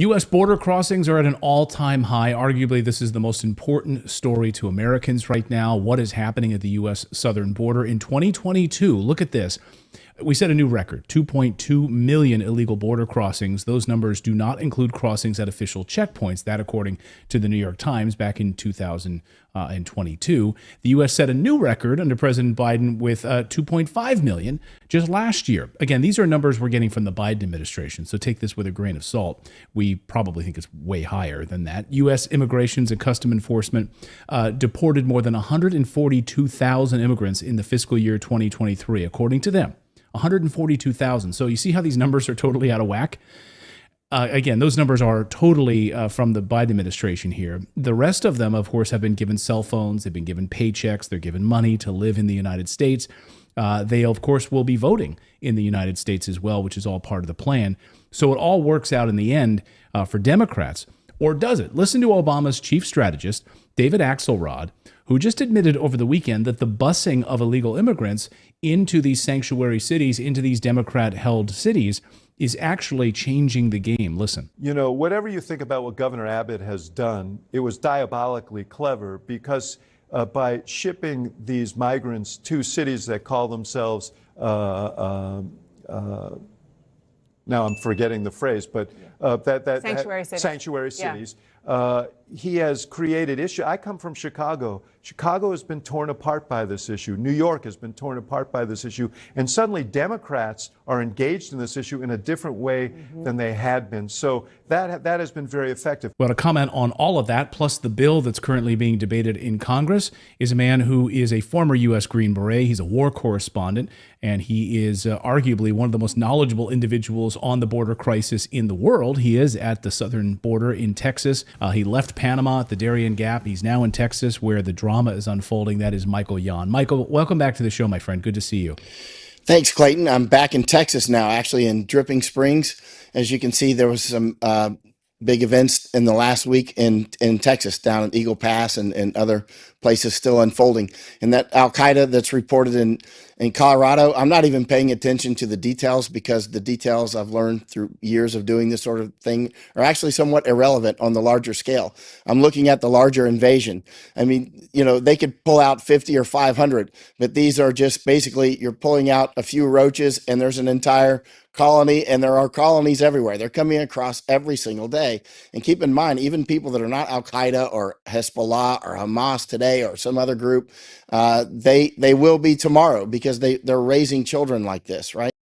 U.S. border crossings are at an all-time high. Arguably, this is the most important story to Americans right now. What is happening at the U.S. southern border in 2022? Look at this. We set a new record, 2.2 million illegal border crossings. Those numbers do not include crossings at official checkpoints. That, according to the New York Times, back in 2022. The U.S. set a new record under President Biden with 2.5 million just last year. Again, these are numbers we're getting from the Biden administration, so take this with a grain of salt. We probably think it's way higher than that. U.S. Immigration and Customs Enforcement deported more than 142,000 immigrants in the fiscal year 2023, according to them. 142,000. So you see how these numbers are totally out of whack? Again, those numbers are totally from the Biden administration here. The rest of them, of course, have been given cell phones. They've been given paychecks. They're given money to live in the United States. They, of course, will be voting in the United States as well, which is all part of the plan. So it all works out in the end for Democrats. Or does it? Listen to Obama's chief strategist, David Axelrod, who just admitted over the weekend that the busing of illegal immigrants into these sanctuary cities, into these Democrat-held cities, is actually changing the game. Listen. You know, whatever you think about what Governor Abbott has done, it was diabolically clever because by shipping these migrants to cities that call themselves, now I'm forgetting the phrase, but sanctuary cities. He has created issue. I come from Chicago. Chicago has been torn apart by this issue. New York has been torn apart by this issue. And suddenly Democrats are engaged in this issue in a different way than they had been. So that has been very effective. Well, to comment on all of that, plus the bill that's currently being debated in Congress, is a man who is a former U.S. Green Beret. He's a war correspondent, and he is arguably one of the most knowledgeable individuals on the border crisis in the world. He is at the southern border in Texas. He left Panama at the Darien Gap. He's now in Texas where the drama is unfolding. That is Michael Yon. Michael, welcome back to the show, my friend. Good to see you. Thanks, Clayton. I'm back in Texas now, actually in Dripping Springs. As you can see, there was some big events in the last week in Texas, down at Eagle Pass and other places still unfolding. And that Al-Qaeda that's reported in Colorado, I'm not even paying attention to the details because the details I've learned through years of doing this sort of thing are actually somewhat irrelevant on the larger scale. I'm looking at the larger invasion. I mean, you know, they could pull out 50 or 500, but these are just basically you're pulling out a few roaches and there's an entire colony, and there are colonies everywhere. They're coming across every single day. And keep in mind, even people that are not Al-Qaeda or Hezbollah or Hamas today or some other group, they will be tomorrow because they're raising children like this, right?